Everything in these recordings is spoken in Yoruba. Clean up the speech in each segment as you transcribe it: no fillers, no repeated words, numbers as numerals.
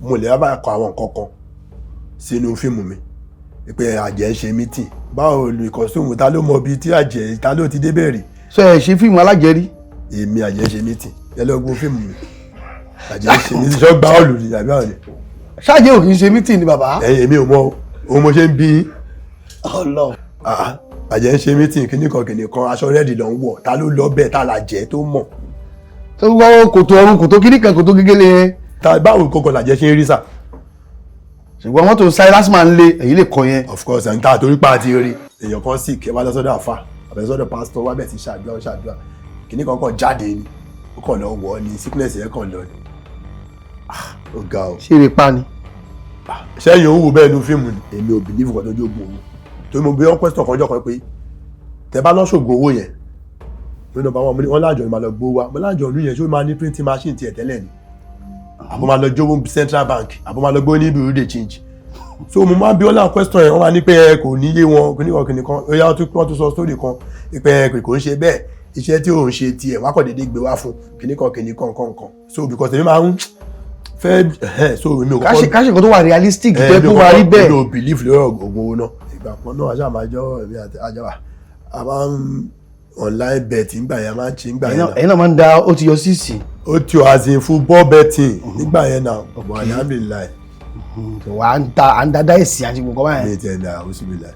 mo lè bá kọ àwọn nǹkan kan sínú fíìmù mi pé àjẹ́ ń ṣe mítìn báwo lu ìkọ̀sùnmù ta ló mọ ibi tí àjẹ́ ta ló ti débẹ̀ rí. sọ ẹ ṣe fíìmù alájẹrí. èmi àjẹ́ ṣe mítìn yẹlẹ́gbọ́n fíìmù mi àjẹ́ ṣe mítìn ṣọ́ gbá ọ̀lù ní àbí àwọn ni. ṣáàjẹ́ ò kì í ṣe mítìn ni bàbá. èmi ò mọ ohun mo ṣe ń bí. Ọlọ́run. àjẹ́ ń ṣe mítìn kìnnìkan aṣọ rẹ́ẹ̀dì ló ń wọ̀ ta ló lọ bẹ́ẹ̀ ta la jẹ́ tó mọ̀. tó gbọ́ kòtò ọrùn kòtò kíníkan kòtò gégélé yẹn. báwo kókò làjẹ́ ṣe ń rí sà. ṣùgbọ́n wọ́n tó Silas máa ń lé èyí lè kọ yẹn. of course ẹ̀ ń ta torí pa àti rí èèyàn kan sì kẹ́ wá lọ́sọ́dọ̀ àfa àbẹ̀sọ́dọ̀ pásítọ̀ wá bẹ̀ sí ṣàdúrà kìnnìkan kan jáde ni ó kàn lọ wọ̀ ni sickness yẹn kàn lọ ni. ó ga o. ṣé eré pa ni. sẹ́yìn òun wò bẹ́ẹ̀ nu fíìmù ni èmi ò bìlífù kan tó jógun òun torí mo bí wọ́n question kan jọ kan pé tẹ bá lọ́ ṣògùn owó yẹn lónà bá wọn láàjọ ni máa lọ gbówó wa mo láàjọ ìlú yẹn ṣó máa ní printing machine tiẹ̀ tẹ́lẹ̀ ni àbọ̀ máa lọ jówó central bank àbọ̀ máa lọ gbówó ní bureau de change so mo máa bí wọn láwọn question yẹn wọ́n máa ní pé kò ní yé wọn kìnìkan ó yá wọ́n tún sọ story kan pé kò ń ṣe bẹ́ẹ̀ iṣẹ́ tí òun ṣe tiẹ̀ wọ́n á kàn déédéé gbé wá fún kìnìkan so because èmi máa ń fẹ́ so èmi ò kọ́ káṣí kan tó wà realistic tó kó wà rí bẹ́ẹ̀. èmi ò believe lórí ògùn owó náà ìgbà kan náà aṣáà máa jọ ẹ̀mí àti àjọwà a máa ń online betting nígbà yẹn a máa ń ṣe nígbà yẹn náà. ẹ̀yin náà máa ń da ó ti yọ síìsì. ó ti yọ as in football betting nígbà yẹn náà ọ̀bọ̀n alhamdulilayi. wà á ń da èsì àti gbogbo báyẹn. mi ti ẹ̀ dà ọ̀ṣunbìlà.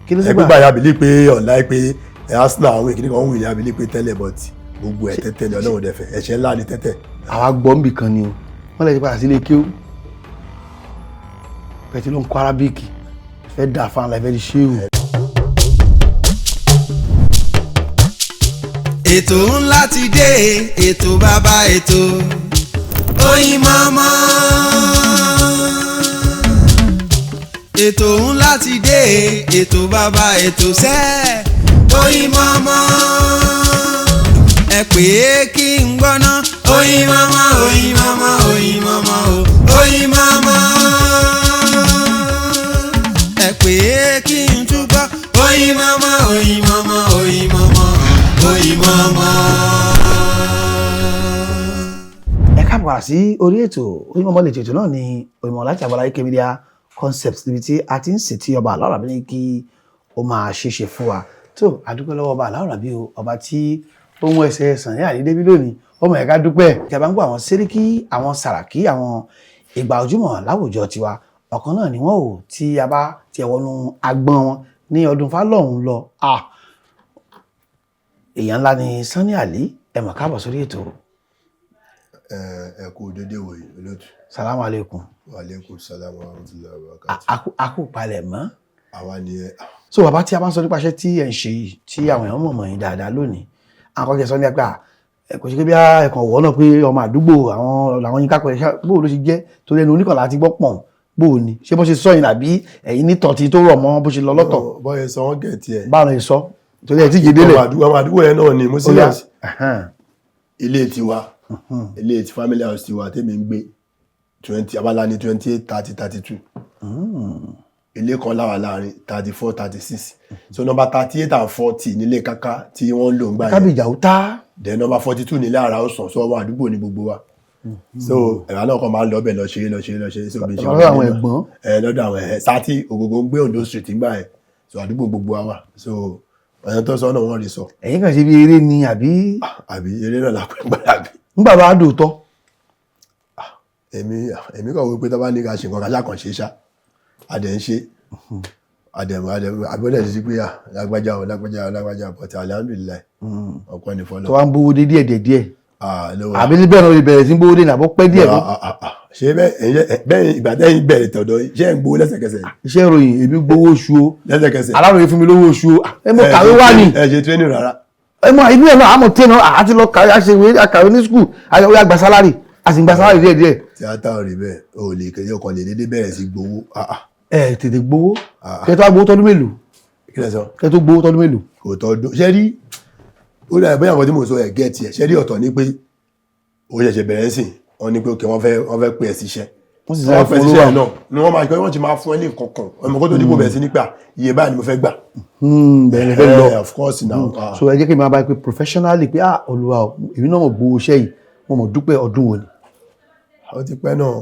kí ló sì gbà. ẹgbẹ́ gbàyà bìlí pé online pé Arsenal àwọn ìkíní kan ń wìn ní abilí pé tẹ́lẹ̀ but gbogbo ẹ̀ tẹ́tẹ́ ni Ọlọ́run dẹ̀fẹ̀ ẹ̀ṣẹ̀ ńlá ni tẹ́tẹ́. àwa gbọ́ ń bì kan ni o wọ́n lè ti padà sílé kí ó pẹ̀tí ló ń kọ́ arábíkì fẹ́ dà fún àlàyé fẹ́ di ṣéwù. ètò ńlá ti dé ètò bàbá ètò Oyinmomo. ètò ńlá ti dé ètò bàbá ètò sẹ́ Oyinmomo. ẹ pè é kí n gbọ́ná Oyinmomo Oyinmomo Oyinmomo Oyinmomo. ẹ pè é kí n túbọ̀ Oyinmomo Oyinmomo Oyinmomo Oyinmomo. ẹ káàbọ̀ sí orí ètò Oyinmomo lè tètè náà ní Oyinmomo láti Agbala AK Media Concepts níbi tí a ti ń ṣètì ọba Aláọ̀ Rabi ní kí ó máa ṣeéṣe fún wa tó àdúpẹ́ lọ́wọ́ ọba Aláọ̀ Rabi o ọba tí ó mú ẹsẹ̀ ẹ̀sán ní àdídébí lónìí ọmọ ẹ̀ka dúpẹ́ ìjàmbá ń gbọ́ àwọn sẹ́ríkì àwọn sàràkí àwọn ìgbà ojúmọ̀ láwùjọ tiwa ọ̀kan náà ni wọ́n ò tí a bá tiẹ̀ wọnú agbọ́n wọn ní ọdún fálọ́hún lọ èèyàn ńlá ni Sunny Ali ẹ mọ̀ káàbọ̀ sórí ètò. ẹ kú dédé wòye olóòtú. salamu aleykum. wa aleykum salam wa rahmatullahi wa barakatuh. a kò palẹ̀ mọ́. àwa ni ẹ. so bàbá tí a bá ń sọ nípa iṣẹ́ tí ẹ̀ ń ṣe yìí tí àwọn èèyàn mọ̀ yín dáadáa lónìí àwọn akọ́kẹ́ sọ ní ẹgbẹ́ kò ṣe pé bí ẹ̀kan wọ̀ náà pé ọmọ àdúgbò àwọn làwọn yín kápẹ́ bóò ló ṣe jẹ́ torí ẹnu oníkànlá ti gbọ́ pọ̀n bóò ni ṣé bó ṣe sọ yìí nàbí ẹ̀yin nítọ̀ tí tó rọ̀ mọ́ bó ṣe lọ lọ́tọ̀. bọ́yẹ sọ wọ́n gẹ̀ tiẹ̀. báwọn ẹ sọ torí ẹ ti jẹ délẹ̀. ọmọ àdúgbò yẹn náà ni mo sì yàn sí. ilé tiwa ilé ti family house tiwa tèmi ń gbé 20 abala ní 28 30 32 ilé kan láwà láàrin 34 36 so number 38 and 40 nílé kaka tí wọ́n lò ń gbà yẹn kábíjà ó tá. then number 42 nílé ara ọ̀sán so ọmọ àdúgbò ní gbogbo wa so ẹ̀rọ náà kan máa ń lọ bẹ̀ lọ ṣeré so bí ṣe lọ́dọ̀ àwọn ẹ̀gbọ́n lọ́dọ̀ àwọn sátì ògógó ń gbé Ondo street ńgbà yẹn so àdúgbò gbogbo wa wà so ọ̀yàn tó sọ náà wọ́n rí sọ. ẹ̀yin kàn ṣe bí eré ni àbí. àbí eré náà lápẹ́ gbàdàgbé. nígbà bá dòótọ́. èmi kàn wí pé tó bá ní ká ṣe nǹkan káṣá kan ṣe ṣá adẹ̀ ń ṣe àgbẹ̀dẹ̀ ti sí pé lágbájá but alhamdulillah ọ̀pọ̀ ní fọlọ́. tó wá ń gbówó dé díẹ̀ àbí níbẹ̀ náà ìbẹ̀rẹ̀ sí gbówó dé ní àbọ̀ pẹ́ díẹ̀ lọ. ṣé bẹ́ẹ̀ ìgbà tẹ́yìn bẹ̀rẹ̀ tọ̀dọ̀ ṣé ń gbówó lẹ́sẹ̀kẹsẹ̀. iṣẹ́ ìròyìn èmi gbówó oṣù o lẹ́sẹ̀kẹsẹ̀ Aláròyé fún mi lówó oṣù o ẹ mọ kàwé wá ni. ẹ ṣe training rárá. ẹ mọ ìlú ẹ náà àmọ̀ tẹ́ náà àti lọ kàwé àṣewé àkàwé ní skul àyẹ̀wò àgbà sálárì àti ìgbà sálárì díẹ̀. tíátà ò rí bẹ́ẹ̀ o lè kéde ọkàn lè dédé bẹ̀rẹ̀ sí gbowó. ẹ tètè gbowó kẹ tó gbowó tọdún mélòó. kí lẹ sọ. kẹ tó gbowó tọdún mélòó. kò tọdún ṣé rí ó dà bóyá àwọn tí mo sọ ẹ̀ gẹ́ẹ̀tì ẹ̀ ṣé rí ọ̀tọ̀ ní pé ó ṣẹ̀ṣẹ̀ bẹ̀rẹ̀ sí wọ́n ní pé òkè wọ́n fẹ́ pè ẹ́ síṣẹ́ wọ́n sì sáré fún olówó náà ni wọ́n máa gbé wọ́n ti máa fún ẹ ní nǹkan kan ọmọ kó tó dípò bẹ̀rẹ̀ sí nípa iye báyìí ni mo fẹ́ gbà. bẹ̀rẹ̀ fẹ́ lọ of course now. so ẹ jẹ́ kí n máa bá pé professionally pé Olúwa èmi náà mọ̀ gbowó iṣẹ́ yìí mo mọ̀ dúpẹ́ ọdún wo ni. ó ti pẹ́ náà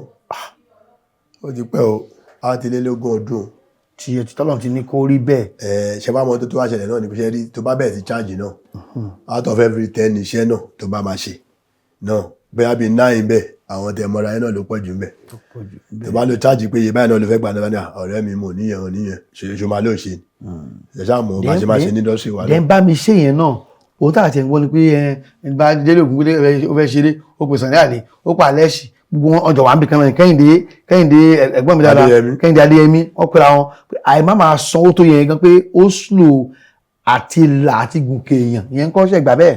ó ti pẹ́ o á ti lé lógún ọdún tí tọ́lọ̀ ti ní kó rí bẹ́ẹ̀. ṣe bá mọ tó wá ṣẹlẹ̀ náà ní ṣe rí tó bá bẹ̀rẹ̀ sí charge náà out of every 10 iṣẹ́ náà tó bá máa ṣe náà bóyá bíi 9 bẹ́ẹ̀ àwọn tẹ̀ mọ́ra yẹn náà ló pọ̀ jù ń bẹ̀ tó bá lo charge pé iye báyìí náà ló fẹ́ gbà náà ní ọ̀rẹ́ mi mò níyẹn ṣe máa ló ṣe ṣe mọ̀ bá ṣe máa ṣe ní industry wa náà. dẹ́n bá mi ṣe yẹn náà òun tàà tẹ̀ ń gbọ́ ni pé ẹ bá délé ògùn gbélé ó fẹ́ ṣeré ó pè sàn ní àlè ó pa lẹ́ṣì gbogbo wọn ọjọ́ wà ń bì kan náà kẹ́hìndé ẹ̀gbọ́n mi dáadáa kẹ́hìndé adéyẹmí wọ́n pera wọn àìmá máa sanwó tó yẹn gan pé ó slow àti là àti gùnkè èèyàn ìyẹn kọ́ ṣẹ̀gbà bẹ́ẹ̀.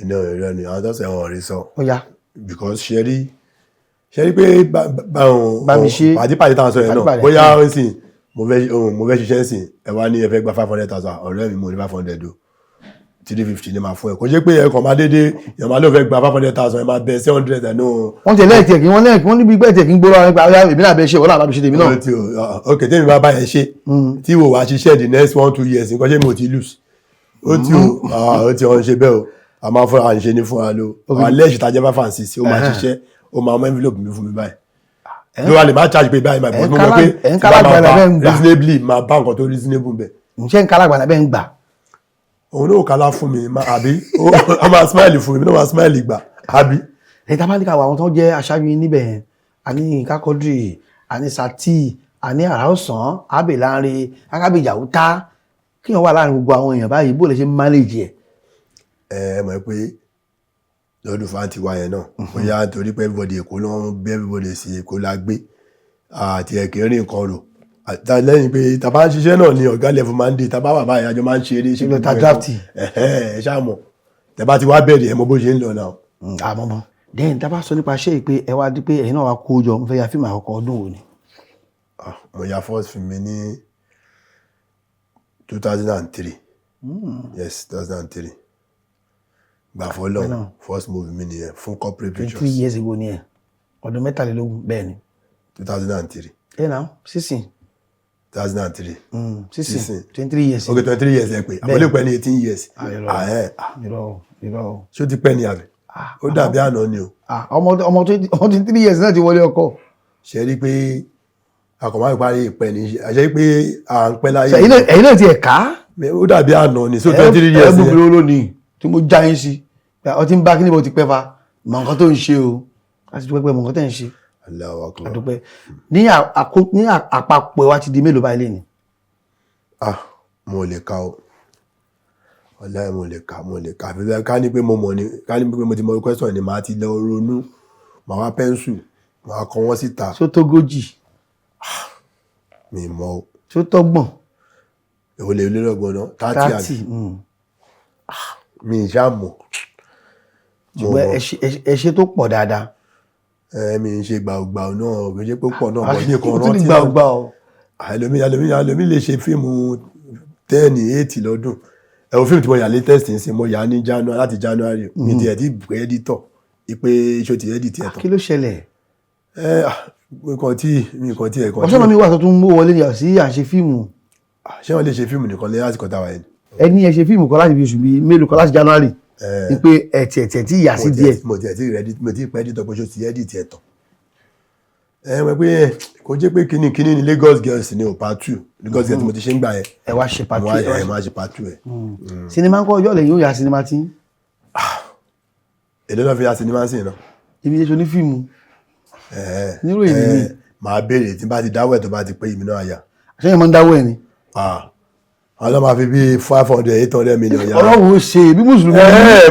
iná ìrẹ́ ni àwọn tó ṣe wọn rí sọ. ó yá. because ṣe rí pé pàdípàdé táwọn sọ yẹn náà bóyá ó ń sìn mo fẹ́ ṣiṣẹ́ ń sìn ẹ wá ní ẹ fẹ́ gba 500,000 ọ̀rẹ́ mi mo ní 500 o 350 ní máa fún ẹ kò jẹ́ pé ẹ̀kọ́ máa dédé èèyàn máa ló fẹ́ gba 500,000 ẹ máa bẹ 700 ẹ̀ náà. wọ́n ti lẹ́ẹ̀kì ẹ̀kí wọ́n níbi ìgbẹ́ ẹ̀kí ń gbóró àwọn ẹgbẹ́ àwọn èmi náà bẹ ṣe wọ́n náà bá ṣe tèmi náà. ok tèmi bá bá yẹn ṣe tí wò wá ṣiṣẹ́ the next 1-2 years nǹkan ṣé mi ò ti lose ó ti ọ̀n ṣe bẹ́ẹ̀ o a máa fúnra à ń ṣe ní fúnra lo àwọn alẹ́ ìṣìtajẹ́ bá fà ń sí ó máa ṣiṣẹ́ ó máa mọ envelope mi fún mi báyìí ló wà lè má charge pé báyìí máa bọ̀ mo mọ̀ pé reasonably máa bá nǹkan tó reasonable bẹ̀. ǹjẹ́ ń kálágbà lábẹ́ ń gbà. òun náà kálá fún mi àbí ó máa smile fún mi náà máa smile gbà àbí. ẹ̀ta bá ní ká wọ àwọn tó jẹ́ aṣáájú níbẹ̀ yẹn àní kákọ́dìrì àní sátì àní àrà ọ̀sán àbẹ̀ láàrin akábíyà òtá kí wọ́n wà láàrin gbogbo àwọn èèyàn báyìí bó lè ṣe manage ẹ̀. ẹ mọ̀ pé lọ́dún fáńtì wa yẹn náà bóyá torí pé everybody èkó ló ń bẹ́ everybody sí èkó la gbé àti ẹ̀kẹ́ rí nǹkan rò lẹ́yìn pé tàbá ń ṣiṣẹ́ náà ní ọ̀gá level máa ń dé tàbá bàbá ìyájọ́ máa ń ṣe eré ṣe lọ́ta drafti ẹ ṣáàmọ̀ tẹ̀bá ti wá bẹ̀rẹ̀ ẹ mọ bó ṣe ń lọ náà. àmọ́mọ́ then tàbá sọ nípa ṣé pé ẹ wá dí pé ẹ̀yin náà wá kó jọ mo fẹ́ ya fíìmù àkọ́kọ́ ọdún wo ni. mo ya first film mi ní 2003 yes 2003 gbà fọlọ first movie mi nìyẹn fún corporate pictures 3 years ago ni ẹ ọdún 23 bẹ́ẹ̀ ni 2003 ẹ náà sísìn 2003 sísìn 23 years ok 23 years ẹ pé àbọ̀lé pẹ́ ní 18 years irọ́ ṣó ti pẹ́ ní àbẹ̀ ó dàbí àná ni o ọmọ 23 years náà ti wọlé ọkọ ṣe rí pé akọ̀mọ́ ìparí ìpẹ́ ní àṣẹ pé à ń pẹ́ láyé ẹ̀yin náà ti ẹ̀ka ó dàbí àná ni so 23 years ẹ̀ ẹ̀ lónìí tí mo já yín sí ọtí ń bá kí níbo ti pẹ́ fa mọ̀ nǹkan tó ń ṣe o láti dúpẹ́ pẹ́ mọ̀ nǹkan tẹ́ ń ṣe àdúpẹ́ ní àpapọ̀ wa ti di mélòó báyìí lẹ́ni. mo lè ka o ọ̀la mo lè ka àfi ká ní pé mo mọ̀ ni ká ní pé mo ti mọ̀ question ni màá ti lọ ronú màá wá pẹ́ńsù màá kọ wọ́n síta. tó tógójì. mi mọ̀ o. tó tọ́gbọ̀n. èwo lè lélọ́gbọ̀n náà 30 àbí. mi ì ṣáà mọ̀. ṣùgbọ́n ẹ ṣe tó pọ̀ dáadáa. mi ń ṣe gbàùgbàù náà kò ṣe pé pọ̀ náà bọ̀ ní kan rántí náà gbàùgbàù. àlòmí lè ṣe fíìmù 10 8 lọ́dún ẹ̀wọ̀n fíìmù tí mo yà latest ń sìn mo yà ní láti January mi ti ẹ̀ tí pé editor ipe iṣó ti edit ẹ̀ tán. kí ló ṣẹlẹ̀. nǹkan tí ẹ̀kan. ọ̀ṣọ́nà mi wà tó tún mú wọlé ní àṣì àṣe fíìmù. ṣé wọ́n lè ṣe fíìmù nìkan lẹ́yìn àsìkò táwa yẹn. ẹni ẹ ṣe fíìmù kan láti fi oṣù bíi mélòó kan láti January ni pé ẹ̀tì tí ìyá sí díẹ̀. mo ti pẹ́ editor pé ṣó ti edit ẹ̀ tán. Mọ̀ pé kò jẹ́ pé kíní ni Lagos Girls ni o part 2 Lagos Girls mo ti ṣe ń gbà yẹn. ẹ wá ṣe part 2 ẹ máa ṣe part 2 ẹ. sinimá ń kọ́ ọjọ́ lẹ́yìn ó ya sinimá tí. èdè náà fi ya sinimá sí iná. ibi iṣẹ́ ní fíìmù. nírò èmi ni. màá béèrè tí n bá ti dáwọ́ ẹ̀ tó bá ti pé ìmí náà yà. àṣẹyìn máa ń dáwọ́ ẹ̀ ni. àwọn ọmọ àfi bíi 500-800 million yàrá. ọlọ́run ó ṣe bí mùsùlùmí.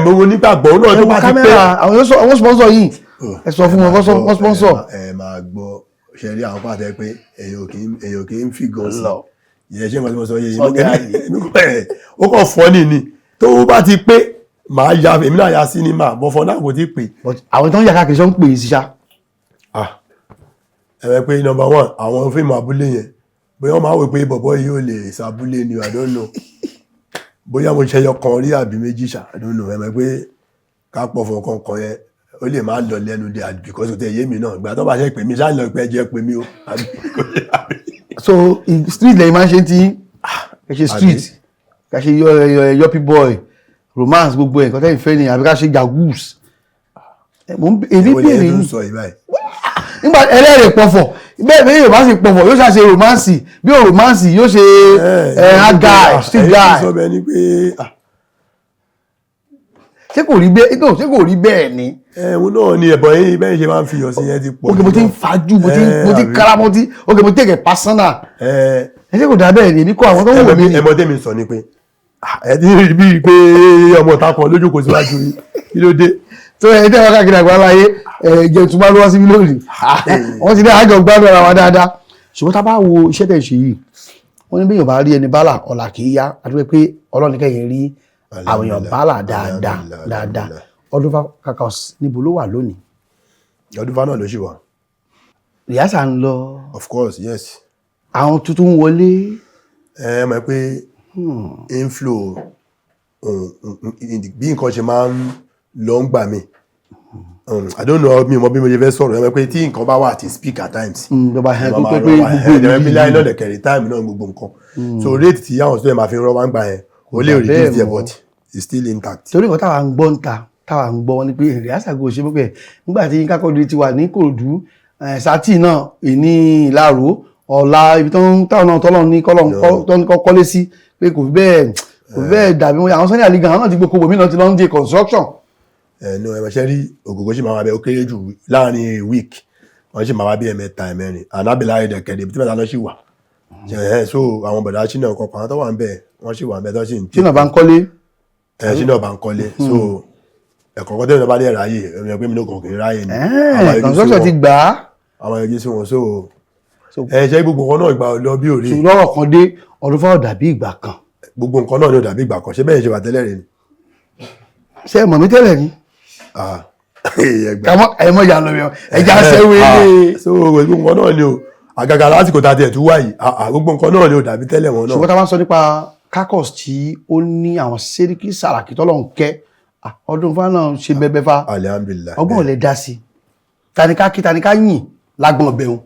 mo nígbàgbọ́ náà tó bá ti pé. àwọn sponsor yìí ẹ sọ fún wọn wọ́n sponsor. ẹ máa gbọ́ ṣe rí àwọn pàtẹ pé èèyàn kì í fi gan sí ìyẹn ṣé nǹkan tí mo sọ yé yìí ó kàn fọ́ ni tó bá ti pé màá ya èmi náà ya sinimá bọ́ fọ́ náà kò tí pé. àwọn tó ń yà káàkiri sọ ń pè é síṣá. ẹ rẹ pé number 1 àwọn fíìmù abúlé yẹn bóyá wọ́n máa wò pé bọ̀bọ́ yìí ò lè ṣàbúlé ni I don't know bóyá mo ṣẹyọ kan rí àbí méjì ṣá I don't know ẹ mọ̀ pé ká pọ̀ fún kankan yẹn ó lè máa lọ lẹ́nu dé because tẹ yé mi náà ìgbà tó bá ṣe pè mí ṣáà lọ pé jẹ́ pé mí o. so street lẹ́yìn máa ń ṣe tí ẹ ṣe street ká ṣe yọpí boy romance gbogbo ẹ̀ nǹkan tẹ́yìn fẹ́ ni àbí ká ṣe jagus. èmi bèrè ní nígbà ẹlẹ́rìí pọ̀fọ̀ bẹ́ẹ̀ bí yóò bá sì pọ̀fọ̀ yóò ṣàṣe romance bí o romance yóò ṣe hard guy street guy. sọ bẹ́ẹ̀ ni pé ṣé kò rí bẹ́ẹ̀ ni. ẹ̀hún náà ni ẹ̀bọ̀ yín bẹ́ẹ̀ ṣe máa ń fi iyọ̀ sí yẹn ti pọ̀. ok mo ti ń fajú mo ti kára mo ti ok mo take it personal. ẹ ṣé kò dá bẹ́ẹ̀ ni èmi kọ́ àwọn tó ń wò mí. ẹmọ tẹ́mi sọ ni pé ẹ ti rí bíi pé ọmọ ọ̀tá kan lójú kò síwájú yìí kí ló dé. tó ẹ tẹ́ wọn káàkiri àgbà láyé jẹ́ tún bá lọ́wọ́ síbi lónìí wọ́n ti ní àjọ gbádùn ara wa dáadáa ṣùgbọ́n tá a bá wo iṣẹ́ tẹ̀ ṣe yìí wọ́n ní bí èèyàn bá rí ẹni bálà ọ̀là kì í yá àti pé ọlọ́run kẹ́yìn rí àwọn èèyàn bálà dáadáa Ọdúnfà Kakos níbo ló wà lónìí. Ọdúnfà náà ló ṣì wà. rìhásà ń lọ. of course yes. àwọn tuntun wọlé. ẹ mọ̀ pé inflow bí nǹkan ṣe máa ń lọ ń gbà mí I don't know mi mọ̀ bí mo ṣe fẹ́ sọ̀rọ̀ ẹ mọ̀ pé tí nǹkan bá wà tí speak at times. ìjọba ẹ̀ kó pé gbogbo ìlú láì náà lẹ̀kẹ̀rẹ̀ time náà gbogbo nǹkan so rate tí àwọn student máa fi rọ́ wá ń gbà yẹn ó lè reduce their but it's still intact. torí nǹkan táwa ń gbọ́ ń ta táwa ń gbọ́ wọn ni pé rìhásà kò ṣe pé nígbà tí Yínká Quadri ti wà ní Ìkòròdú sátì náà ìní Ìlaró ọ̀la ibi táwọn náà tọ́lọ́ ní kọ́lé sí pé kò fi bẹ́ẹ̀ dàbí àwọn Sunday Ali gan náà ti gbogbo mi náà ti lọ ń di construction. ẹnu ẹ̀mọ̀ṣẹ́ rí Ògògó sì máa wá bẹ ó kéré jù láàrin week wọ́n sì máa wá bí ẹ̀mẹ́ta ẹ̀mẹ́rin ànábìlà ẹ̀dẹ̀kẹ̀dẹ̀ ibi tí mẹ́ta lọ sí wà so àwọn bọ̀dá Ṣínà ọkọ̀ kan tó wà ń bẹ̀ wọ́n sì wà ń bẹ̀ tó sì ń Ṣínà bá ń kọ́lé. Ṣínà bá ń kọ́lé so ẹ̀kọ́ kan tẹ́lẹ̀ bá dé ráyè ẹ̀mí ẹgbẹ́ mi ló kàn kì í ráyè ni construction ti gbà á. àwọn ẹgbẹ́ sí wọn so ṣe gbogbo nǹkan náà ìgbà lọ bí òrí. ṣùgbọ́n ọ̀rọ̀ kan dé Ọdúnfà ò dàbí ìgbà kan. gbogbo nǹkan náà ni ò dàbí ìgbà kan ṣé bẹ́ẹ̀ ṣe wà tẹ́lẹ̀ rẹ ni. ṣé ẹ mọ̀ mí tẹ́lẹ̀ ni. ẹ̀mọ́ ìyá lọ ẹja ṣẹ́wé lé. so gbogbo nǹkan náà ni o àgàgà lásìkò tá a tiẹ̀ tún wá yìí gbogbo nǹkan náà ni ò dàbí tẹ́lẹ̀ wọn náà. ṣùgbọ́n tá a bá ń sọ nípa Kakos tí ó ní àwọn Sẹ́ríkì Sàràkí tọ́lọ́run kẹ́ Ọdúnfà náà ṣe bẹ́bẹ́ fa alhamdulillah ọgbọ́n ò lè dá sí tanika yìn lágbọ́n ọbẹ̀ wọn.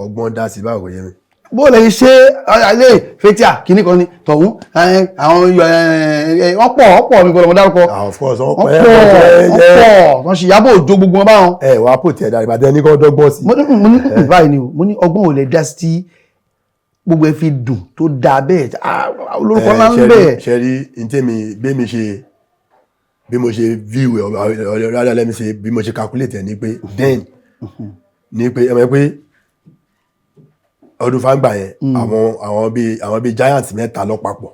ọgbọ́n dá sí báwo yẹn mi. bó lè ṣe alẹ́ fetia kìíní kan ni tọ̀hún àwọn ọ̀pọ̀ mi gbọ́dọ̀ mọ́ dárúkọ. of course ọ̀pọ̀ wọ́n ṣe Ìyábọ̀ Òjó gbogbo wọn báwọn. wà á pò tiẹ̀ dára ìbàdàn ní kò dọ́gbọ́n sí. mo ní báyìí ni o mo ní ọgbọ́n ò lè dá sí gbogbo ẹ fi dùn tó dáa bẹ́ẹ̀ olórúkọ ńlá ń bẹ́ẹ̀. ṣe rí ntẹ́mi bí mo ṣe view rather let me say bí mo ṣe calculate ẹ̀ ni pé then ni pé ẹ mọ̀ pé Ọdúnfà gbà yẹn àwọn bíi giants mẹ́ta lọ papọ̀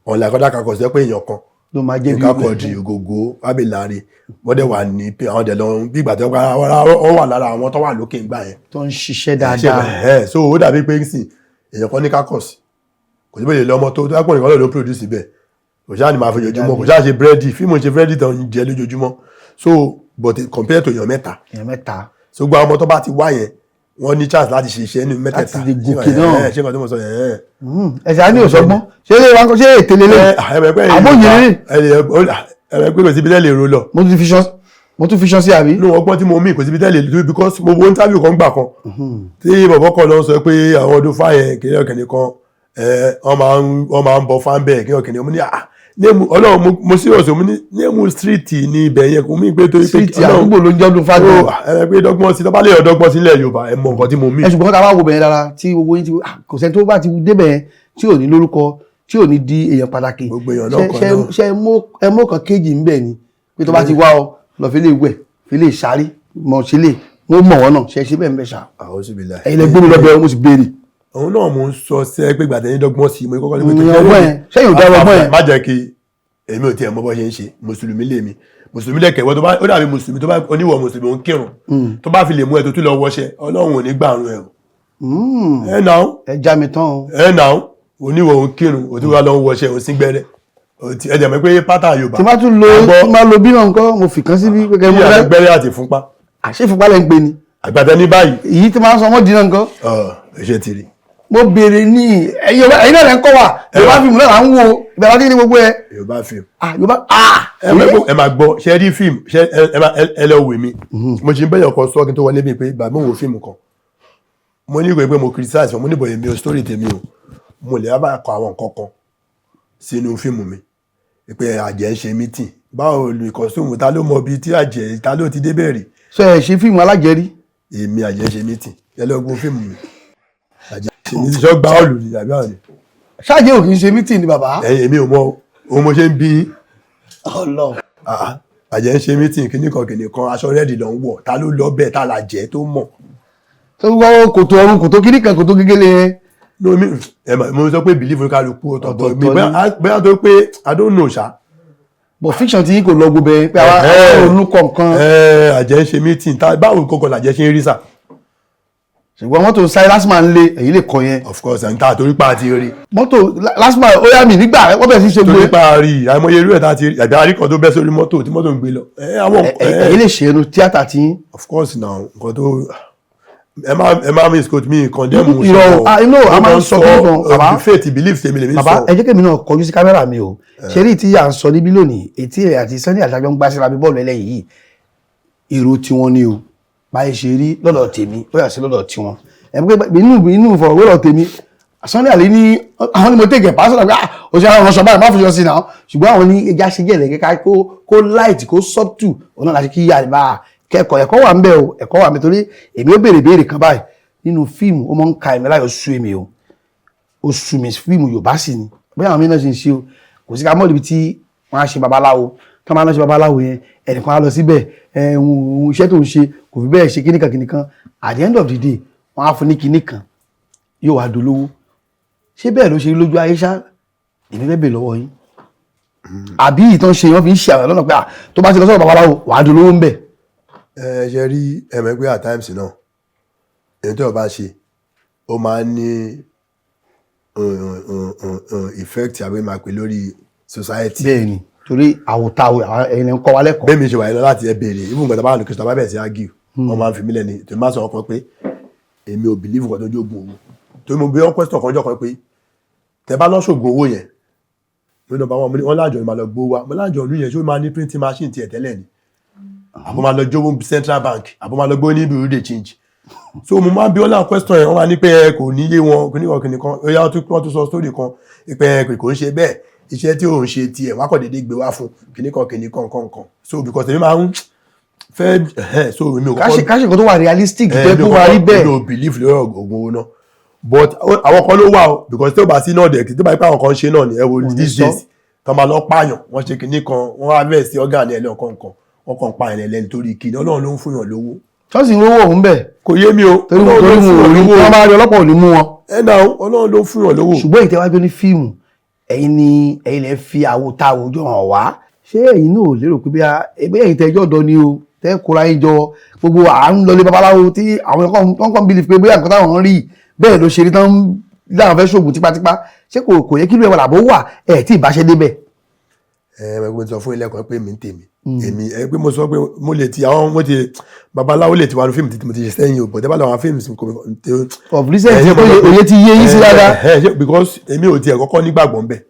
ọ̀nà àkọ́dá Kakos jẹ́ pé èèyàn kan ló máa jẹ́ bí Yínká Quadri Ògògó Abẹ́láre wọ́n dẹ̀ wà ní àwọn dẹ̀ lọ bí ìgbà tó wà lára àwọn tó wà lókè ńgbà yẹn tó ń ṣiṣẹ́ dáadáa. so ó dàbí pé sí èèyàn kan ní Kakos kò sí bẹ́ẹ̀ lè lọ́mọ tó dápọ̀ nìkan ló produce bẹ́ẹ̀ kò ṣáà ní máa fi ojoojúmọ́ kò ṣáà ṣe búrẹ́dì fíìmù ṣe búrẹ́dì tó ń jẹ lójoojúmọ́ so but compared to èèyàn mẹ́ta so gbogbo àwọn ọmọ tó bá ti wá yẹn wọ́n ní chance láti ṣe iṣẹ́ nínú mẹ́tẹ̀ẹ̀ta láti lè gòkè náà ṣé nǹkan tó mọ̀ sọ yẹn. ẹ̀sẹ̀ á ní òṣọ́gbọ́n ṣé ilé wa ń kọ́ ṣé ètè lélẹ̀ àbóyèrè ẹ̀rẹ̀ pé kò síbi tẹ́lẹ̀ èrò lọ. mo tún fi ṣan sí àbí. inú ọgbọ́n tí mo mí kò síbi tẹ́lẹ̀ èrò because mo wo interview kan gbà kan tí bọ̀bọ̀ kan lọ sọ pé àwọn Ọdúnfà yẹn kìnìún kan wọ́n máa ń bọ fáńbẹ̀ kìnìún mo ní Ọlọ́run mo serious mo ní nemu street ní ibẹ̀ yẹn kò mí pé torí pé street àdúgbò ló ń jẹ́ Ọdúnfà gan. ẹ pé dọ́gbọ́n sí tọ́ba lè ọ̀dọ́gbọ́n sílẹ̀ Yorùbá ẹ mọ nǹkan tí mo mí. ṣùgbọ́n ká wá wo bẹ̀yẹn dára tí gbogbo yín ti kò sẹ́ni tó bá ti débẹ̀ yẹn tí ò ní lórúkọ tí ò ní di èèyàn pàtàkì. gbogbo èèyàn náà kọ́ náà. ṣe ẹ mọ́ kan kéjì ńbẹ̀ ni pé tó bá ti wá ọ lọ fi lè wẹ̀ fi lè ṣárí mọ̀ sí lè wọ́n mọ̀ wọ́n náà ṣe bẹ́ẹ̀ ń bẹ̀ ṣá. ẹ̀yin lẹ gbómi lọ́bẹ̀ mo sì béèrè. òun náà mo ń sọ sẹ́ pé gbàtẹ́ ní dọ́gbọ́n sí mo kọ́kọ́ ní pé tó má jẹ́ kí èmi ò tiẹ̀ mọ bọ́ ṣe ń ṣe mùsùlùmí lèmi mùsùlùmí lẹ́kẹ̀ẹ́ tó bá ó dàbí mùsùlùmí tó bá oníwọ̀ mùsùlùmí ò ń kírun tó bá fi lè mú ẹ tó tún lọ wọṣẹ Ọlọ́run ò ní gbàrún ẹ o. ẹ nà ó ẹ já mi tán o. ẹ nà ó oníwọ̀ ò ń kírun ò tún wá lọ wọṣẹ ò sí gbẹ́rẹ́ ẹ jẹ́ mọ̀ pé pátá Yorùbá. tí máa lo bí náà nǹkan mo fi kan síbi pé kẹ́ mo fẹ́. gbẹ́rẹ́ àti fúnpá. àṣé ìfúnpá lẹ́ ń gbé ni. àgbàdo ní báyìí. èyí tí máa ń sọ ọmọ dínà nǹkan. ẹ ṣe ti rí. mo béèrè ní ẹ̀yin náà lẹ́ ń kọ́ wa Yorùbá fíìmù náà à ń wo ìbẹ̀rẹ̀ adé ní gbogbo ẹ. Yorùbá fíìmù. Yorùbá ẹ máa gbọ́ ṣe rí fíìmù ṣe ẹ lọ wè mí mo ṣe ń bẹ̀yẹ̀ ọkọ̀ sọ́ọ́kì tó wọlé bíi pé bàbá mo wo fíìmù kan mo ní ìwé pé mo criticize mo ní bọ̀yẹ̀ mi ò story tèmi o mo lè bá kọ àwọn nǹkan kan sínú fíìmù mi pé àjẹ́ ń ṣe mítìn báwo lu ìkọ̀sùnmù ta ló mọ bíi tí àjẹ́ ta ló ti dé bẹ̀rẹ̀. sọ ẹ ṣe fíìmù alájẹrí. èmi àjẹ́ ṣe mítìn. ẹ lọ gbọ́ fíìmù mi Àjàyí mi ti sọ gba ọ̀lù ní àbí àwọn ni. ṣáàjẹ́ ò kì í ṣe mítìn ni bàbá. èmi ò mọ ohun mo ṣe ń bí. Ọlọ́run. Àjẹ́ ń ṣe mítìn kìnnìkan aṣọ rẹ́ẹ̀dì lọ ń wọ̀ ta ló lọ bẹ́ẹ̀ ta là jẹ́ tó mọ̀. tó gbọ́ kòtò ọrùn kòtò kìnnìkan kòtò gégélé yẹn. mo sọ pé believe kálukú ọ̀tọ̀ọ̀tọ̀ mi bóyá tó pé I don't know ṣá. but fiction ti yín kò lọ gbogbo ẹ pé àwọn olùkọ̀ọ̀kan. Àjẹ́ ń ṣe mítìn báwo kọ́kọ́ làjẹ́ ṣe ń rí sà. ṣùgbọ́n mọ́tò sáré lásìmọ̀ ń lé èyí lè kọ yẹn. Of course ẹ̀ ń ta torí pa àti rí. mọ́tò lásìmọ̀ ó yá mi nígbà wọ́n bẹ̀rẹ̀ sí ṣe gbé. torí pa rí àìmọye irú ẹ̀ tá ti rí àbí àríkàn tó bẹ́ sórí mọ́tò tí mọ́tò ń gbé lọ. èyí lè ṣe ẹnu tíátà tí. Of course now nǹkan tó ẹ má miss coach mi condemn mu. inú a máa ń sọ fún bàbá faith belief tèmi lèmi sọ. bàbá ẹ jẹ́ kí èmi náà kọjú sí kámẹ́rà mi o ṣe rí tí à ń sọ níbí lónìí etí ẹ̀ àti Sunday àtàjọ ń gbá síra bí bọ́ọ̀lù ẹlẹ́yìn yìí èrò tiwọn ni o báyìí ṣe rí lọ́dọ̀ tèmi ó yà sí lọ́dọ̀ tiwọn inú ìfọ̀rọ̀wérọ̀ tèmi Sunday àlè ní àwọn ni mo tẹ̀gẹ̀ pásítọ̀ pé ó ṣe àwọn ọ̀ṣọ́ báyìí má fi yọ sí náà ṣùgbọ́n àwọn ní ẹja ṣe jẹ́ ẹ̀lẹ́kẹ́ká kó light kó subtle òun náà láti kí yá àdìbá kẹ́kọ̀ọ́ ẹ̀kọ́ wà ń bẹ̀ o ẹ̀kọ́ wà ń bẹ̀ torí èmi ó béèrè kan báyìí nínú fíìmù ó mọ̀ ń ka ẹ̀mí láyọ̀ sú èmi o ó sú mi fíìmù Yorùbá sì ni bóyá àwọn mìíràn ṣe ń ṣe o kò sí ká mọ́ ibi tí wọ́n á ṣe babaláwo tó máa ń lọ ṣe babaláwo yẹn ẹnìkan á lọ síbẹ̀ iṣẹ́ tó ń ṣe kò fi bẹ́ẹ̀ ṣe kíníkan at the end of the day wọ́n á fún ní kíníkan yóò wá dolówó ṣé bẹ́ẹ̀ ló ṣe lójú ayé ṣá èmi fẹ́ bèèrè lọ́wọ́ yín àbí ìtàn ṣe wọ́n fi ń ṣe àwọn lọ́nà pé tó bá ti lọ sọ́dọ̀ babaláwo wà á dolówó ń bẹ̀. ṣe rí ẹ̀mẹ́ pé at times náà èyí tó bá ṣe ó máa ń ní effect àbí máa pè lórí society. bẹ́ẹ̀ni torí àwòtáwò ẹ̀yin ń kọ́ wa lẹ́kọ̀ọ́. bẹ́ẹ̀ mi ṣe wà lọ láti ẹ béèrè ibùn gbọ̀dọ̀ bá lùkìsọ̀ bá bẹ̀rẹ̀ sí ágì wọ́n máa ń fi mí lẹ́ni tó máa sọ ọkàn pé èmi ò believe kan tó jógun owó tó mo bí wọ́n question kan jọ kan pé tẹ bá lọ́ ṣògùn owó yẹn lónà bá wọn láàjọ ni máa lọ gbówó wa mo láàjọ ìlú yẹn ṣó máa ní printing machine tiẹ̀ tẹ́lẹ̀ ni àbọ̀ máa lọ jówó central bank àbọ̀ máa lọ gbówó ní bureau de change so mo máa bí wọn láwọn question yẹn wọ́n máa ní pé kò ní yé wọn kìnnìkan ó yá wọ́n tún sọ story kan pé kò ń ṣe bẹ́ẹ̀ iṣẹ́ tí òun ṣe tiẹ̀ wọ́n á kọ̀ déédéé gbé wá fún kìnnìkan kankan so because èmi máa ń fẹ́ so èmi ò kọ́kọ́ káṣí kan tó wà realistic jẹ́ kó wà rí bẹ́ẹ̀. èmi ò believe lórí ògùn owó náà but àwọn kan ló wà o because tí ó bá sí náà dẹ̀ tí ó bá yẹ pé àwọn kan ṣe náà ni ẹ wo these days tó máa lọ pààyàn wọ́n ṣe kìnnìkan wọ́n á bẹ̀rẹ̀ sí ọ̀gá ní ẹlẹ́ọ̀kan wọ́n kàn pa ẹ̀rẹ̀ lẹ́nu torí kìnnì Ọlọ́run ló ń fún yàn lówó. ṣọ́ọ̀ṣì ń rówó òun bẹ̀. kò yé mi o torí wọn wọ́n máa rí ọlọ́pàá ò ní mú wọn. ẹ náà Ọlọ́run ló ń fún yàn lówó. ṣùgbọ́n ìtẹ́wájú ní fíìmù ẹ̀yin lè fi àwòtáwò jọ hàn wá ṣé ẹ̀yin náà ò lérò pé bí ẹ̀yin tẹ́jọ́ ọ̀dọ́ ni o tẹ́ kóra yín jọ gbogbo à ń lọlé babaláwo tí àwọn kan kàn bílíf pé bóyá nǹkan táwọn ń rí bẹ́ẹ̀ ló ṣe rí tán láwọn fẹ́ ṣoògùn tipátipá ṣé kò yẹ kí ló ẹ̀ wà làbó wà ẹ̀ tí ìbáṣẹ́ débẹ̀. mo sọ fún ilé ẹ̀kọ́ pé mi ń tèmi èmi pé mo sọ pé mo lè ti àwọn mo ti babaláwo lè ti wà ní fíìmù títí mo ti ṣe sẹ́yìn o but ẹ̀bá làwọn fíìmù of recent òye ti yé yín sí dáadáa. because èmi ò tiẹ̀ kọ́kọ́ nígbàgbọ́ ń bẹ̀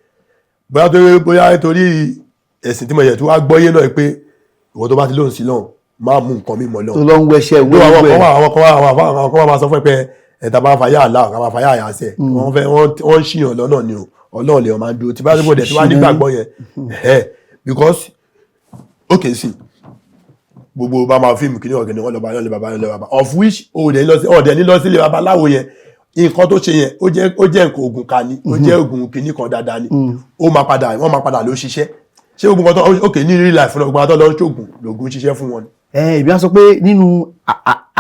bóyá torí ẹ̀sìn tí mo yẹ tó wá gbọ́yé náà pé ìwọ tó bá ti lóhùn sí lọ́hùn máa mú nǹkan mímọ́ lọ́hùn. tó lọ ń wẹṣẹ wẹ́wẹ́. àwọn kan máa sọ fún ẹ pé ẹ̀ta bá fàyà àlá àwọn àfàyà àyàsẹ̀ wọ́n ń ṣìyàn lọ́nà ni o Ọlọ́run lè máa dúró tí bá débò dẹ̀ tí wàá nígbàgbọ́ yẹn because okay sí gbogbo bá máa fíìmù kí ní ọ̀gẹ̀ni wọn lọ́ba of which ọ̀dẹ̀ ní lọ sílé babaláwo yẹn nǹkan tó ṣe yẹn ó jẹ́ nǹkan oògùn kan ni ó jẹ́ oògùn kìíní kan dáadáa ni wọ́n máa padà ló ṣiṣẹ́ ṣé gbogbo nǹkan tó okay ní real life fún ọgbọ́n tó lọ ń ṣoògùn lògùn ṣiṣẹ́ fún wọn. ìbí wọn sọ pé nínú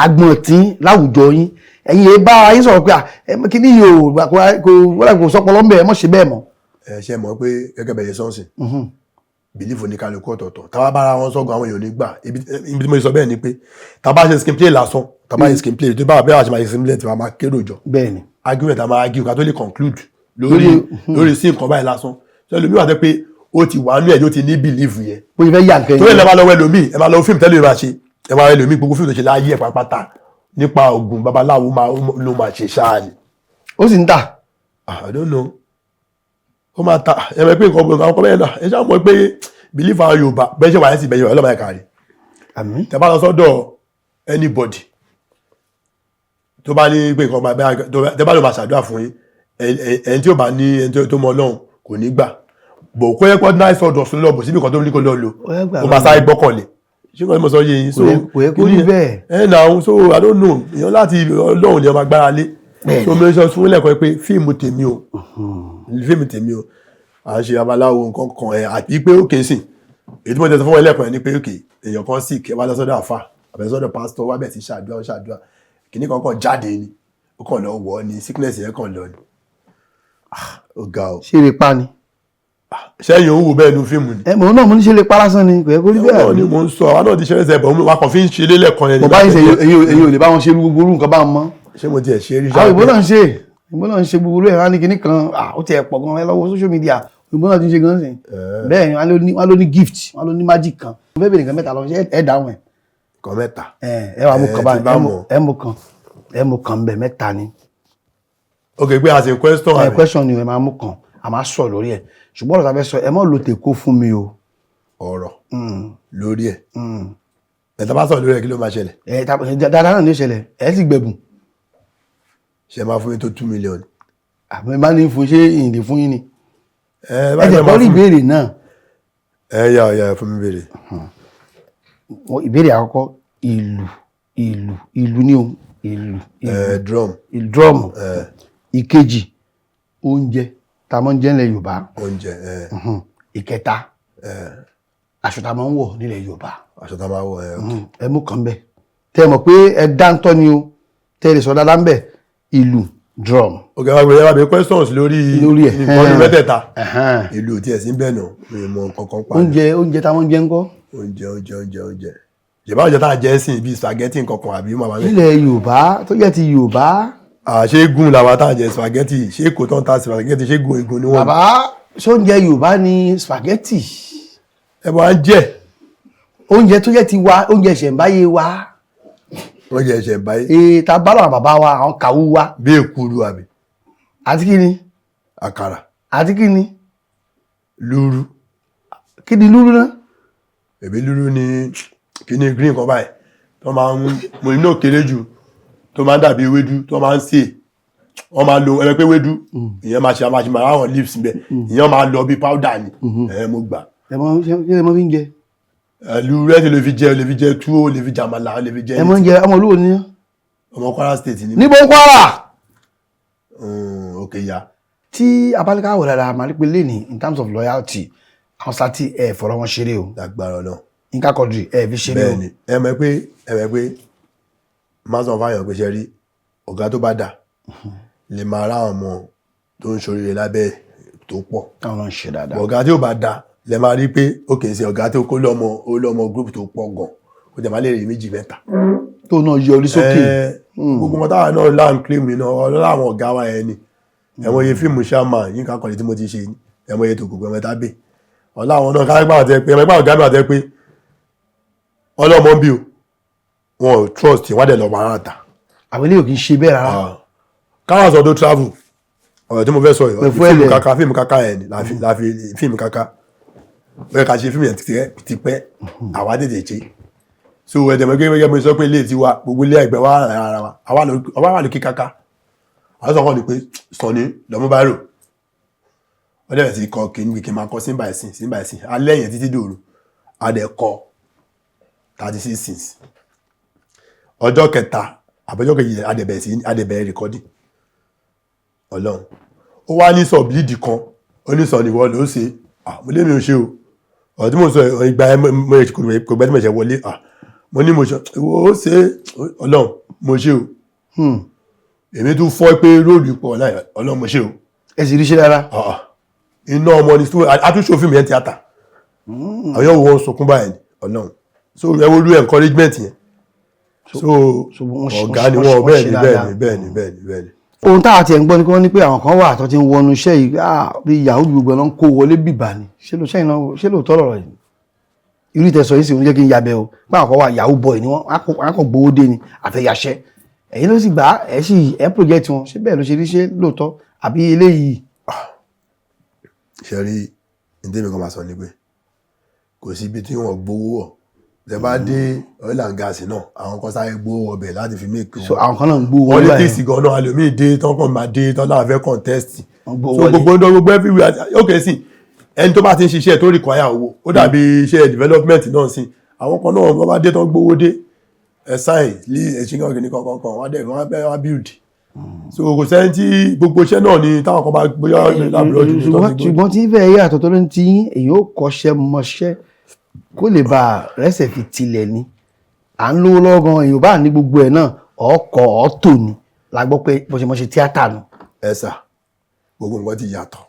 agbọ̀ntín láwùjọ yín ẹ̀yin yẹn bá ayé sọ̀rọ̀ pé kí ni yóò kò sọpọlọ ń bẹ̀ ẹ mọ̀ ṣe bẹ́ẹ̀ mọ́. ṣe mọ̀ pé gẹ́gẹ́ bẹ̀rẹ̀ sọ́ọ̀sìn bìlífù ní kálukú ọ̀tọ̀ọ̀tọ̀ táwa bára wọn sọ́gun àwọn èèyàn nígbà ibi tí mo sọ bẹ́ẹ̀ ni pé tábà ṣe skin play lásán tábà ṣe skin play tó bá bẹ́ẹ̀ àti máa ṣe skin play tí wàá máa kérò jọ bẹ́ẹ̀ni argument a máa argue ká tó lè conclude lórí sí nǹkan báyìí lásán ṣe lómi wà tẹ́ pé ó ti wà nú ẹ̀ tó ti ní bìlífù yẹn bó ṣe fẹ́ yà nǹkan tó lè lọ́wọ́ lọ́wọ́ ẹlòmíì ẹ máa lọ fíìmù tẹ́lẹ̀ máa ṣe ẹ máa ẹlòmíì gbogbo fíìmù tó ṣe láyé ẹ̀ pátápátá nípa oògùn babaláwo ló máa ṣe ṣáà ni. ó sì ń tà. I don't know ó máa ta ẹ mọ̀ pé nǹkan gbogbo àwọn kọ́mẹ́yìn náà ẹ ṣáà mọ̀ pé believe our Yorùbá bẹ́ẹ̀ ṣe wáyé sí bẹ́ẹ̀ ọlọ́mọ ẹ̀ka rẹ̀ tẹ bá lọ sọ́dọ̀ anybody tó bá ní pé nǹkan tẹ bá lọ máa ṣàdúrà fún yín ẹni tí ó bá ní ẹni tó mọ Ọlọ́run kò ní gbà bò kó yẹ pé náà sọ̀dọ̀ sí lọ́bù síbi kan tó ní kó lọ lò ó máa sáré gbọ́kànlé ṣé kò ní mo sọ yé yín. So kò yẹ kó rí bẹ́ẹ̀. ẹ náà so I don't know èèyàn láti Ọlọ́run ni ọmọ agbára lé. So mo sọ fún lẹ́kọ̀ọ́ pé fíìmù tèmi o à ń ṣe abaláwo nǹkan kan ẹ̀ àti pé ó kéésì èyí tí mo tẹ̀sán fún wọn lẹ́kọ̀ọ́ ni pé òkè èèyàn kan sì kẹ́ wá lọ sọ́dọ̀ àfà àbẹ̀sọ́dọ̀ pásítọ̀ wá bẹ̀ sí ṣàdúrà kìíní kan jáde ni ó kàn lọ wọ̀ ni sickness yẹn kàn lọ ni ó ga o. ṣe lè pa ni. sẹ́yìn òun wò bẹ́ẹ̀ nu fíìmù ni. mò ń náà mo ní ṣe lè pa lásán ni kò yẹ kó rí bẹ́ẹ̀. ọ̀rọ̀ ni mo ń sọ àwa náà ti ṣe ẹsẹ̀ bọ̀ wa kàn fi ń ṣe lélẹ̀kan yẹn. bàbá yìí ṣe èyí ò lè bá wọn ṣe gbogbo orú nǹkan bá wọn mọ́. ṣé mo tiẹ̀ ṣe rí àwọn ìbò náà ń ṣe gbogbo orú ẹ̀ wá ní kinní kan ó tiẹ̀ pọ̀ gan ẹ lọ́wọ́ social media ìbò náà ti ń ṣe gan sìn. bẹ́ẹ̀ ni wọ́n ló ní gift wọ́n ló ní magic kan bẹ́ẹ̀ bẹ́ẹ̀ nǹkan mẹ́ta lọ ṣe ẹ̀ dáhùn ẹ̀. kan mẹ́ta. ẹ wà mú kan báyìí ẹ mú kan bẹ̀ mẹ́ta ni. ok pé a ṣe question rẹ. question ni ẹ máa mú kan a máa sọ lórí ẹ ṣùgbọ́n ọ̀rọ̀ tàbí sọ ẹ mọ̀ ló tè kó fún mi o. ọ̀rọ̀ lórí ẹ̀ ẹ̀ta bá sọ lórí ẹ̀ kí ló máa ṣẹlẹ̀. dáadáa náà ní ìṣẹ̀lẹ̀ ẹ sì gbẹ̀bùn. ṣe máa fún mi tó 2 million. àmì bá ní fún ṣé ìyìnlẹ̀ fún yín ni. ẹ jẹ́ kọ́ rí ìbéèrè náà. ẹ yà fún mi béèrè. ìbéèrè àkọ́kọ́ ìlú ni o drum. drum. ìkejì oúnjẹ tá a máa ń jẹ nílẹ̀ Yorùbá. oúnjẹ. ìkẹta aṣọ tá a máa ń wọ̀ nílẹ̀ Yorùbá. aṣọ tá a máa ń wọ̀ ẹ mú kan bẹ́ẹ̀ tẹ́ ẹ mọ̀ pé ẹ dáńtọ́ ni o tẹ́ ẹ lè sọ dáadáa ń bẹ̀ ìlú drum. ok wá gbé questions lórí ìkọ́ni mẹ́tẹ̀ẹ̀ta ìlú tí ẹ̀ sí ń bẹ̀ náà mi mọ kankan pa. oúnjẹ tá a máa ń jẹ ńkọ́. oúnjẹ ìjọba oúnjẹ tá a jẹ sí bíi spaghetti nkankan àbí màmá mi. nílẹ̀ Yorùbá tó jẹ́ ti Yorùbá. ṣégun làwọn tá a jẹ spaghetti ṣé kò tán ta spaghetti ṣégun egun ni wọ́n. bàbá sóúnjẹ Yorùbá ni spaghetti. ẹ máa ń jẹ. oúnjẹ tó jẹ́ ti wa oúnjẹ ìṣẹ̀ǹbáyé wa. oúnjẹ ìṣẹ̀ǹbáyé. ta bá lọ́wọ́ bàbá wa àwọn kàwú wa. bí èkuru àbí. àti kí ni. àkàrà. àti kí ni. lúrú. kí ni lúrú náà. èmi lúrú ni kíní green kan báyìí tó máa ń mo ní òkèrè jù tó máa ń dàbí ewédú tó máa ń sè wọ́n máa lo ẹgbẹ́ pé ewédú ìyẹn máa ṣe máa ráwọn leaves bẹ́ẹ̀ ìyẹn máa lọ bí powder ni mo gbà. ẹ mọ fi ń jẹ. ẹlú rẹ ti lè fi jẹ túwó lè fi jẹ àmàlà lè fi jẹ. ẹ mọ ń jẹ ọmọ olúwo ni. ọmọ Kwara state ni. níbo Kwara. ok ya. tí abálíkà wò dáadáa máa rí pé lẹ́nìí in terms of loyalty àwọn sátì ẹ̀ fọ̀rọ̀ wọn ṣeré o. lágbára náà. nǹkan kọ̀dùrì ẹ̀ fi ṣeré o. bẹ́ẹ̀ni ẹ mọ̀ pé máa sọ fáyọ̀ pé ṣe rí ọ̀gá tó bá dà lè máa rá àwọn ọmọ tó ń ṣoríire lábẹ́ tó pọ̀. káwọn náà ń ṣe dáadáa. ọ̀gá tí ó bá dà lè máa rí pé ó kì í ṣe ọ̀gá tó kó lọ́mọ group tó pọ̀ gan kó jẹ́ máa lè rí 2 mẹ́ta. tó náà yọrí sókè. gbogbo wọn táwọn náà láǹ claim mi náà ọlọ́lá àwọn ọ̀gá wa yẹn ni ẹ̀wọ̀n iye fíìmù ṣáàmà yín ká kọ́ni tí mo ti ṣe ẹ̀wọ̀n iye tó kò gbẹmọ tábè ọ̀lá àwọn náà káyọ̀ gbàgbọ́ tẹ pé ẹ̀mẹ́gbà ọ̀gá mi àtẹ pé ọlọ́mọ bí o wọn ò trust wọ́n dẹ̀ lọ wà á ta. àwọn eléyìí kì í ṣe bẹ́ẹ̀ rárá. káwọn sọ tó travel ọ̀rọ̀ tí mo fẹ́ sọ yìí fíìmù kaka yẹn ni láfi fíìmù kaka bẹ́ẹ̀ ká ṣe fíìmù yẹn ti pẹ́ àwa tètè ṣe so ẹ̀dẹ̀mọ̀ gẹ́gẹ́ bí mo sọ pé ilé tiwa gbogbo ilé ẹgbẹ́ wa ara wa àwa wà lókè kaka àwọn sọ̀kọ́ ni pé sọ ní lọ́mú báírò wọ́n dẹ̀ sí kọ kí n máa kọ sí by sin alẹ́ yẹn títí dòru adẹ̀kọ 36 scenes ọjọ́ kẹta àbọ̀jọ́ kejì adẹ̀bẹ̀rẹ̀ recording ọlọ́run ó wá ní sọ bíìdì kan ó ní sọ níwọ̀ ló ṣe mo lé mi ò ṣe o ọ̀rọ̀ tí mo sọ ìgbà kò gbẹ́ tí mo ṣe wọlé mo ní mo ṣe ó ṣe ọlọ́run mo ṣe o èmi tún fọ́ pé róòlù pọ̀ ọlọ́run mo ṣe o. ẹ sì rí ṣe dára. iná ọmọ ní studio àtúnṣe fíìmù yẹn tíátà àwọn yóò wọ́n sunkún báyìí ọlọ́run so ẹ wo lu encouragement yẹn so ọ̀gá ni wọ́n bẹ́ẹ̀ ni. ohun táwa tiẹ̀ ń gbọ́ ni kí wọ́n ní pé àwọn kan wà tó ti ń wọnú iṣẹ́ yìí bí yahoo gbogbo náà ń kó wọlé bìbà ni ṣé lóòótọ́ lọ̀rọ̀ yìí irú ìtẹ̀sọ̀ yìí sì ń jẹ́ kí n yabẹ́ o pé àwọn kan wà yahoo boy ni wọ́n á kàn gbowó dé ni àfẹ́yàṣẹ́ ẹ̀yin ló sì gbà ẹ̀ project wọn ṣé bẹ́ẹ̀ ló ṣe rí ṣé lóòótọ́ àbí eléyìí. ṣe rí ndémi kan máa sọ ni pé kò sí ibi tí wọ́n gbowó wọ̀ tẹ bá dé oil and gas náà àwọn kan sáré gbowó ọbẹ̀ láti fi make wọn. so àwọn kan náà ń gbowó wọlé politics gan náà àlòmíì dé tán kàn máa dé tán náà fẹ́ contest so gbogbo everywhere ok sí ẹni tó bá ti ń ṣiṣẹ́ tó require owó ó dàbí iṣẹ́ development náà sí àwọn kan náà wọ́n bá dé tán gbówó dé sign lé ẹ̀ṣin kan kìíní kankan wọ́n dẹ̀ wọ́n bẹ́ẹ̀ wá build so kò sẹ́ni tí gbogbo iṣẹ́ náà ni táwọn kan bá gbóyà lábúrò jù ṣùgbọ́n tí bẹ́ẹ̀ yà àtọ̀tọ̀ ló ń tí èyí ó kọ́ṣẹ́ mọṣẹ́ kó lè bá rẹ́sẹ̀ fi tilẹ̀ ni à ń lówó lọ́wọ́ gan èyí ò bá ní gbogbo ẹ̀ náà ọkọ̀ ọ̀tò ni la gbọ́ pé bó ṣe mọ́ ṣe tíátà nù. ẹ sà gbogbo nǹkan ti yàtọ̀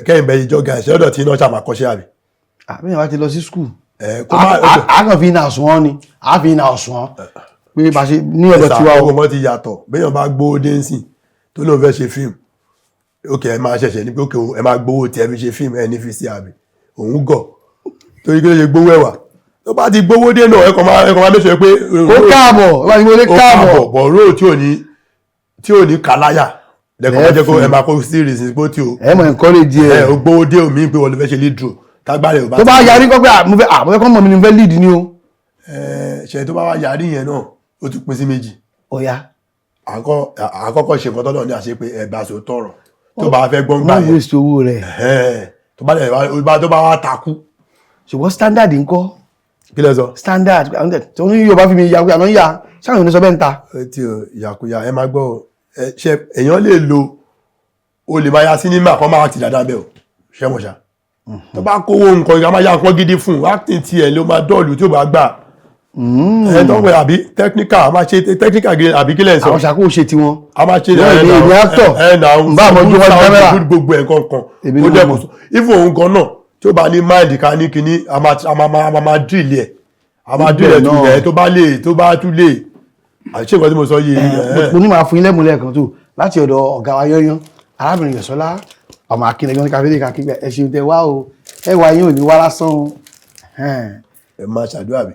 kẹ́yìn bẹ́ẹ̀ jọ́gà ẹ̀ṣẹ́ ọ̀dọ̀ tí iná ṣàmà kọ́ṣẹ́ àbí. àbíyàn bá ti lọ sí skul a kàn fi iná ọ̀sùn ni a fi iná ọ̀sùn pé bá ṣe ní ọ̀dọ̀ tí wà ó. gbogbo nǹkan ti yàtọ̀ béèyàn bá gbówó dé ń sìn tó lóun fẹ́ ṣe fíìmù ókè ẹ máa ṣẹ̀ṣẹ̀ ní pé ókè ẹ máa gbówó tí ẹ fi ṣe fíìmù ẹ ní fi sí àbí òun gọ̀ torí kí ló ṣe gbówó ẹ̀wà tó bá ti gbówó dé náà ẹ̀kọ́ máa mẹ́sọ̀ pé ó káàbọ̀ ó bá ti gbówó dé káàbọ̀ bọ̀ róò tí ò ní kàláyà lẹ́kọ̀ọ́ jẹ́ kó ẹ máa kó series bó tí o ẹ mọ̀ encourage ẹ o gbówó dé omi pé wọ́n lè fẹ́ ṣe lead role tágbára ẹ̀ ò bá tó bá yarí kọ́ pé àmọ́fẹ́ kọ́ mọ̀ mi ni fẹ́ lead ni o. ṣe tó bá wá yarí yẹn náà ó tún pín sí méjì. ó yá. àkọ́kọ́ ṣe nǹkan tọ́lọ́ ní àṣẹ pé ẹ̀ bá so tọrọ tó bá fẹ́ gbọ́n gbà yẹn. wọ́n waste owó rẹ̀. tó bá wá takú. ṣùgbọ́n standard ńkọ́. kí lẹ sọ. standard tó ní Yorùbá fi mi yàgò àná yà sáwọn ò ní sọ bẹ́ẹ̀ ń ta. tí o yàkúyà ẹ máa gbọ́ ṣe èèyàn lè lo o lè máa ya sinimá kan máa ti dáadáa bẹ́ẹ̀ o ṣe mọ̀ ṣá tó bá kówó nǹkan ìgbà máa ya nǹkan gidi fún acting tiẹ̀ ló máa dọ́ọ̀lù tí ó bá gbà ẹ tó ń pè àbí technical a máa ṣe technical gidi àbí kílẹ̀ sọ àwọn ṣàkóso ṣe tiwọn a máa ṣe èmi actor nbá àmọ́jú wọn kámẹ́rà gbogbo ẹ̀ kankan ó dẹ̀ kò sọ ifo òun gan náà tí ó bá ní mind ká ní kíní a máa drill ẹ̀ a máa drill ẹ̀ tún ẹ̀ tó bá tún lè àṣé nǹkan tí mo sọ yìí. mo ní máa fún yín lẹ́múlẹ̀ kan tó láti ọ̀dọ̀ ọ̀gá wa yányán arábìnrin Yọ̀sọ́lá ọmọ akínlẹ̀gbọ́n káfíńdé kakígbẹ́ ẹ ṣeun tẹ wá o ẹ wá yín ò ní wá lásán o. ẹ máa ṣàdúrà mi.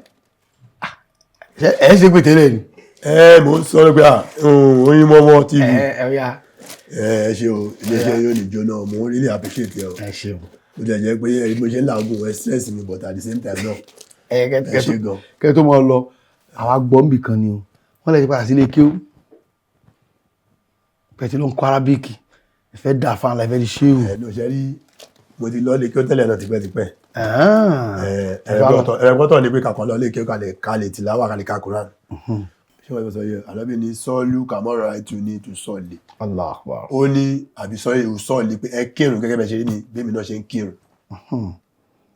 ẹ ṣe pé tẹ́lẹ̀ ni. mò ń sọ pé Oyin Mọ́mọ́ TV ẹ ṣe o iléeṣẹ́ yóò ní jóná mo ń really appreciate ẹ o. ẹ ṣeun. mo jẹ́ jẹ́ pé mo ṣe ń làágùn ẹ stress mi but at the same time náà ẹ ṣe gan. kẹ́ tó mọ́ ọ lọ àwa gbọ́ǹbì kan ni o wọ́n lè ti padà sílé kí ó pẹ̀tí ló ń kọ́ arábíkì ìfẹ́ dà fún àlàyé fẹ́ di ṣé o. ló ṣe rí mo ti lọ lé kí ó tẹ́lẹ̀ náà tipẹ́tipẹ́. ẹ̀rẹ̀gbọ́tọ̀ ni pé kàkan lọ lé kí ó kalẹ̀ tìláwà kalẹ̀ kakuran. ṣé wọ́n sọ yẹ alábí ni sọ́ọ̀lù kàmọ́ra ètò ní ètò sọ́ọ̀lì. ó ní àbí sọ́ọ̀lì pé ẹ kírun gẹ́gẹ́ bẹ́ẹ̀ ṣe rí ni bẹ́ẹ̀ náà ṣe ń kírun.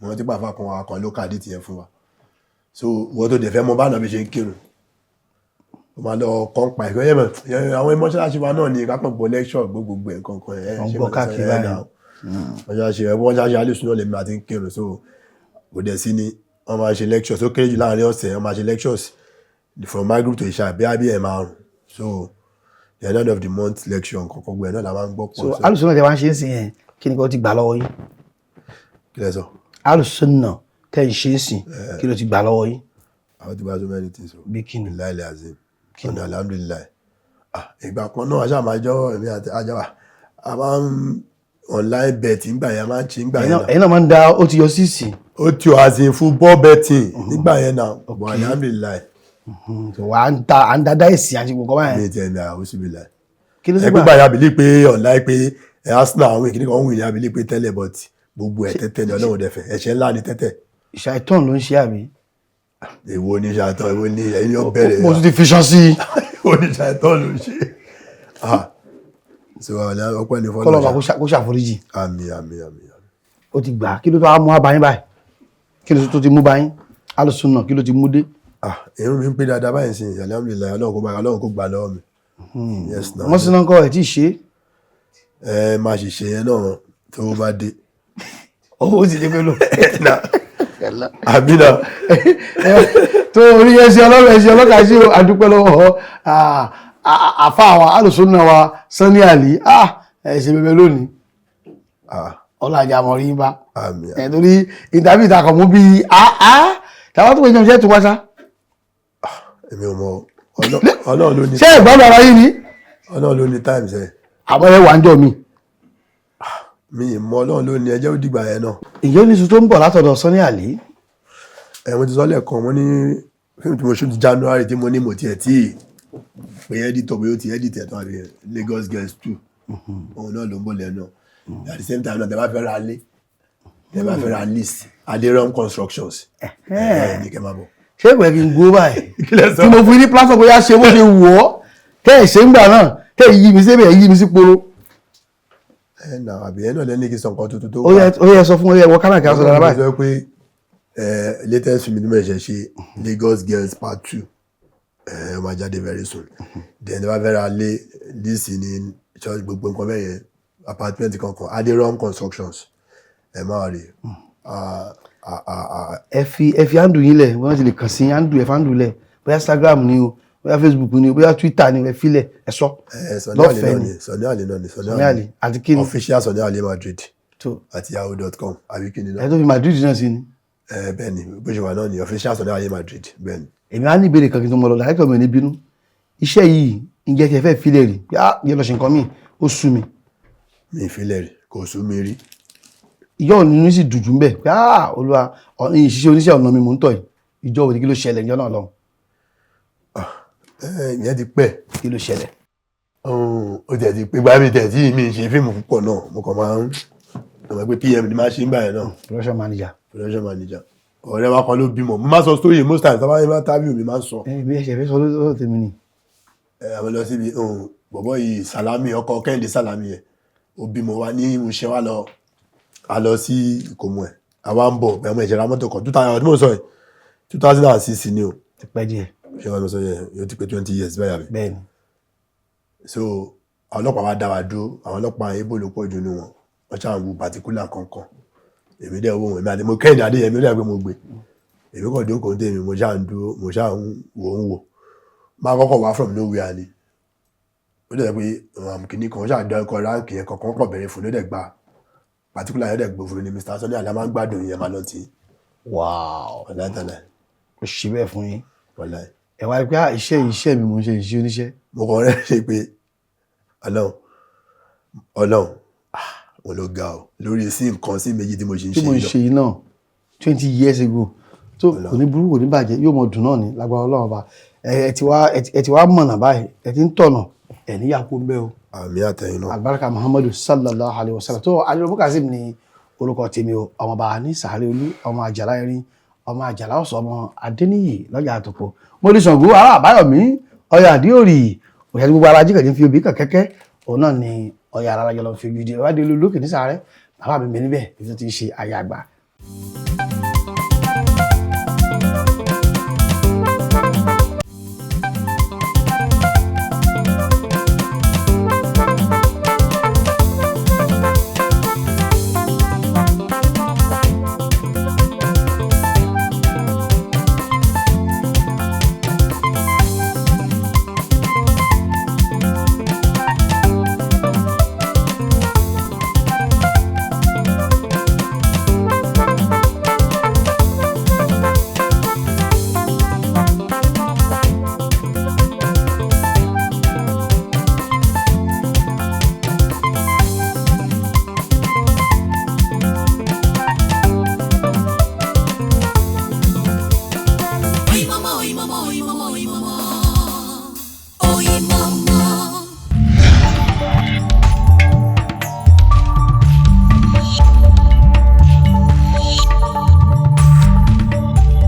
wọ́n ti pàfà kan wa kan ló kàdé tiẹ̀ fún wa. so wọ́n tó dẹ̀ fẹ́ mọ bá náà bí ṣe ń kírun ma lọ kọ́ pa ẹ̀kọ́ yẹ́mọ̀ àwọn mọ́ṣáláṣí wa náà ní kápọ̀ gbọ́ lẹ́ṣọ̀ gbogbo ẹ̀kan kan ẹ̀ ṣe mọ́ káàkiri báyìí mọ́ṣáláṣí alẹ́sùn náà lèmi àti kírun so kò dẹ̀ sí ni wọ́n máa ṣe lectures ó kéré jù láàrin ọ̀sẹ̀ wọ́n máa ṣe lectures from Maghrib to Isha bí abẹ́ ẹ̀ márùn so the end of the month lecture kọ̀ọ̀kan gbọ́ ẹ̀ náà la máa ń gbọ́ pọ̀. so alùsùn náà tẹ wá ń ṣe é sìn yẹn kí ni kò ti gbà lọ́wọ́ yín. kí lẹ sọ. alùsùn náà tẹ̀ ń ṣe é sìn kí ló ti gbà lọ́wọ́ yín. àwọn ti bá so many things o. bí kí ni. láìlẹ̀ azim ọ̀nà alhamdulilayi ìgbà kan náà aṣáà máa jọ ẹ̀mí àti ajáwà a máa ń online bet nígbà yẹn a máa ń ṣe nígbà yẹn náà. ẹ̀yin náà máa ń da ó ti yọ síìsì. ó ti yọ azim football betting nígbà yẹn náà bọ̀ alhamdulilayi. wà á ń da ẹ̀sìn àti gbogbo báyẹn. ní ti ẹ̀mí àwọn oṣù bíi láì. kí ló sì gbà. ẹgbẹ́ yàbí lè pé online pé Arsenal àwọn ìkíní kan ń wìn yàbí lè pé tẹ́lẹ̀ but gbogbo ẹ̀ tẹ́tẹ́ ni Ọlọ́run dẹ̀fẹ̀ ẹ̀ṣẹ̀ ńlá ni tẹ́tẹ́. ìṣàìtàn ló ń ṣe àbí. èwo ni ṣàtọ̀ èwo ni ẹ̀yin yóò bẹ̀rẹ̀. mo tún ti fi ṣan sí i. oníṣà ìtọ́ ló ń ṣe. ọpẹ́ ní fọ́nà. kọ́lọ́ba kó ṣàforíjì. àmín. ó ti gbà kí ló tó wá mú abayín báyìí kí ló tó ti mú báyín alùsùn náà kí ló ti mú dé. èrò mi ń pè dáadáa báyìí sí alhamdulilayi Ọlọ́run kó gbà lọ́wọ́ mi. wọ́n sì náà kọ́ ẹ̀ tí ì ṣe. máa ṣe ṣe yẹn náà tó bá dé. owó ti dé pẹ̀lú. àbí náà. tó orí ẹsẹ̀ ọlọ́kà sí àdúpẹ́ lọ́wọ́ àfa àwọn alùsùn náà wa Sani Ali ẹ̀ṣẹ̀ bẹ̀bẹ̀ lónìí ọlájà mọ̀rí bá torí ìtàbí ìtakọ̀ mú bí tàwọn tó wọ́n jẹ́ tó wáṣá. èmi ò mọ Ọlọ́run ló ní. ṣé ẹ̀gbọ́n bàbá yìí ni. Ọlọ́run ló ní times ẹ̀. àmọ́ ẹ wà ń jọ mi. mi ì mọ Ọlọ́run ló ní ẹjẹ́ ó dìgbà yẹn náà. ìjọ ní tuntun ń bọ̀ látọ̀dọ̀ Sani Ali. mo ti sọ lẹ́ẹ̀kan mo ní fíìmù tí mo ṣe ní January tí mo ní mo tiẹ̀ tí pé editor bóyá ó ti edit ẹ̀ tó àbí Lagos Girls 2 òun náà ló ń bọ̀ lẹ́nu at the same time náà tẹ bá fẹ́ ra lé tẹ bá fẹ́ ra list Aderam Constructions ní kẹ́ máa bọ̀. ṣé ìpè kí n gbó báyìí Kí lẹ sọ? tí mo fún yín ní platform bóyá ṣe bó ṣe wù ọ́ tẹ́ ẹ̀ ṣe ń gbà náà tẹ́ ẹ̀ yí mi sí ẹ̀ yí mi sí poro. Nà àbí ẹ̀ náà lẹ́ni kí n sọ nǹkan tuntun tó ó yẹ sọ fún ó yẹ wọ kámẹ́rà kí a sọ dára báyìí. sọ pé latest film ní mo ṣe ṣe Lagos Girls Part 2 ó máa jáde very soon. Then wá fẹ́ra lé lísì ní church gbogbo nǹkan bẹ́ẹ̀ yẹn apartment kankan Aderam Constructions ẹ máa rí. ẹ fi handle yín lẹ̀ wọ́n ti lè kàn sí handle ẹ fi handle lẹ̀ bóyá Instagram ni o bóyá Facebook ni o bóyá Twitter ni ẹ fi lẹ̀ ẹ sọ. lọ́fẹ̀ẹ́ ni Sunny Ali náà ni Sunny Ali àti kí ni official Sunny Ali Madrid tó àti yahoo.com àbí kí ni náà. ẹ tó fi Madrid náà sí ni. Bẹ́ẹ̀ ni bó ṣe wà náà ni official Sunny Ali Madrid bẹ́ẹ̀ ni. èmi á ní ìbéèrè kan kí n tó mọ lọ láìpẹ́ mi ò ní bínú iṣẹ́ yìí ǹjẹ́ kí ẹ fẹ́ filẹ̀ rí yẹ lọ ṣe nǹkan mi ó sú mi. Mi ìfilẹ̀ rí kò sú mi rí. ìjọ òní ní sì dùjú mbẹ pé olúwa ìṣiṣẹ́ oníṣẹ́ ọ̀nà mi mò ń tọ̀ yìí ìjọ òní kí ló ṣẹlẹ̀ ìjọ náà lọ. Ìyẹn ti pẹ́. kí ló ṣẹlẹ̀. Ó tẹ̀ ti pé gbá mi tẹ̀ tí mi ṣe fíìmù púpọ̀ náà mo kàn máa ń ọmọ pé PM ni máa ṣe ń gbà yẹn náà. production manager. Ọ̀rẹ́ wa kan ló bímọ mo máa sọ story most times tábà yẹn tábìlì mi máa ń sọ. bí ẹ ṣe fẹ́ sọ lọ́dọ̀ tèmi ni. Àwọn lọ síbi bọ̀bọ̀ yìí Salami ọkọ Kẹ́hìndé Salami yẹn ó bímọ wa ní ìmúṣẹ wa lọ sí ìkómọ ẹ̀ àwa ń bọ̀ ẹ̀mọ ìṣẹ̀ra mọ́tò kan 2006 ni o. ti pẹ́ díẹ̀. ṣé wọn lọ sọ yẹn yóò ti pé 20 years báyà bí. bẹ́ẹ̀ni. So àwọn ọlọ́pàá wa dá wa dúró àwọn ọlọ́pàá ibo ló pọ̀ jù nínú wọn wọ́n ṣáà ń wo particular kankan èmi dẹ̀ wo èmi àti mo Kẹ́hìndé Adéyẹmí ó dẹ̀ pé mo gbé èmi kàn dúró kò ń tèmi mo ṣáà ń dúró mo ṣáà ń wò máa kọ́kọ́ wá from nowhere ni ó dẹ̀ pé kìíní kan ṣáà dán ọkọ̀ ránkì yẹn kankan pọ̀ bẹ̀rẹ̀ fún ló dẹ̀ gba particular yẹn dẹ̀ gbó fún ni Mr. Sunny Adé máa ń gbádùn yẹn máa lọ tí. Wow. ọ̀làtàlà. ó ṣe bẹ́ẹ̀ fún yín. wọ́lá ẹ̀. ẹ wá rí pé iṣẹ́ mi mo ń ṣe iṣẹ́ oníṣẹ́. mo kàn rẹ́ ṣe pé ọlọ́run wọn ló ga ọ lórí sí nǹkan sí méjì tí mo ṣe ń ṣe yìí náà 20 years ago tó kò ní burú kò ní bàjẹ́ yóò mọ dùn náà ní lágbára ọlọ́run ọba ẹ ti wá mọ̀nà báyìí ẹ ti ń tọ̀nà ẹ níyàpọ̀ ń bẹ́ o. àmì àtẹ̀yìn náà. albarka Muhammadu sallallahu alayhi wa sallam tó Aliyu Kazeem ni orúkọ tèmi o ọmọọba ní sàárè olú ọmọ àjàlá erin ọmọ àjàlá ọ̀sọ̀ ọmọ adéníyì lọ́jà àtòpọ̀ mo lè Ṣàngó ará àbáyọ̀mí ọyọ àdíòrì òṣèlú gbogbo ara jíkàdé fi obì kàn kẹ́kẹ́ òun náà ni ọyọ arára jọlọ fi ojú di ìwádìí olú lókè ní sàárè bàbá mi níbẹ̀ ibi tó ti ń ṣe ayé àgbà.